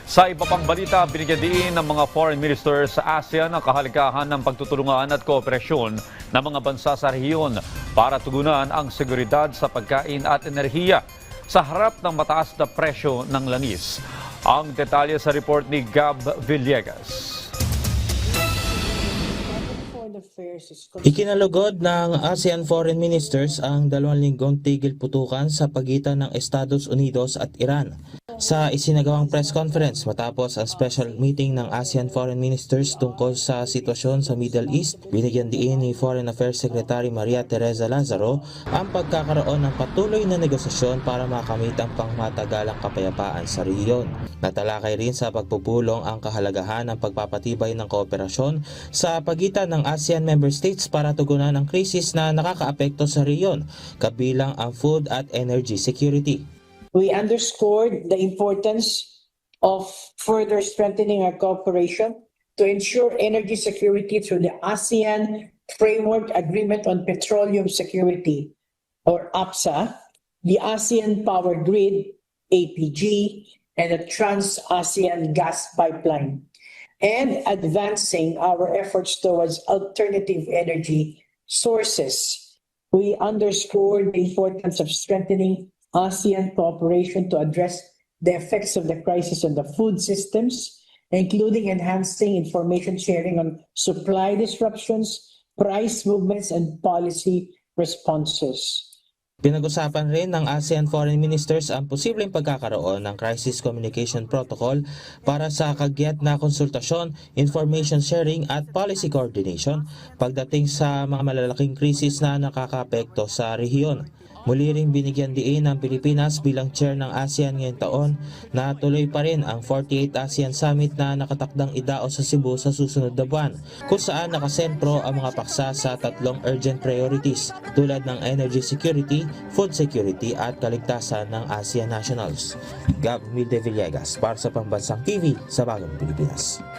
Sa iba pang balita, binigyan din ng mga foreign ministers sa ASEAN ang kahalagahan ng pagtutulungan at kooperasyon ng mga bansa sa rehiyon para tugunan ang seguridad sa pagkain at enerhiya sa harap ng mataas na presyo ng langis. Ang detalye sa report ni Gab Villegas. Ikinalugod ng ASEAN Foreign Ministers ang 2 linggong tigil putukan sa pagitan ng Estados Unidos at Iran. Sa isinagawang press conference matapos ang special meeting ng ASEAN Foreign Ministers tungkol sa sitwasyon sa Middle East, binigyan diin ni Foreign Affairs Secretary Maria Teresa Lazaro ang pagkakaroon ng patuloy na negosasyon para makamit ang pangmatagalang kapayapaan sa rehiyon. Natalakay rin sa pagpupulong ang kahalagahan ng pagpapatibay ng kooperasyon sa pagitan ng ASEAN member states para tugunan ang krisis na nakakaapekto sa rehiyon, kabilang ang food at energy security. We underscored the importance of further strengthening our cooperation to ensure energy security through the ASEAN Framework Agreement on Petroleum Security, or APSA, the ASEAN Power Grid, APG, and the Trans-ASEAN Gas Pipeline, and advancing our efforts towards alternative energy sources. We underscored the importance of strengthening ASEAN cooperation to address the effects of the crisis on the food systems, including enhancing information sharing on supply disruptions, price movements, and policy responses. Pinag-usapan rin ng ASEAN Foreign Ministers ang posibleng pagkakaroon ng Crisis Communication Protocol para sa kagyat na konsultasyon, information sharing at policy coordination pagdating sa mga malalaking krisis na nakakaapekto sa rehiyon. Muli ring binigyan diin ng Pilipinas bilang chair ng ASEAN ngayong taon na tuloy pa rin ang 48th ASEAN Summit na nakatakdang idao sa Cebu sa susunod na buwan, kung saan nakasentro ang mga paksa sa 3 urgent priorities tulad ng energy security, food security at kaligtasan ng ASEAN nationals. Gab Villegas para sa Pambansang TV sa Bagong Pilipinas.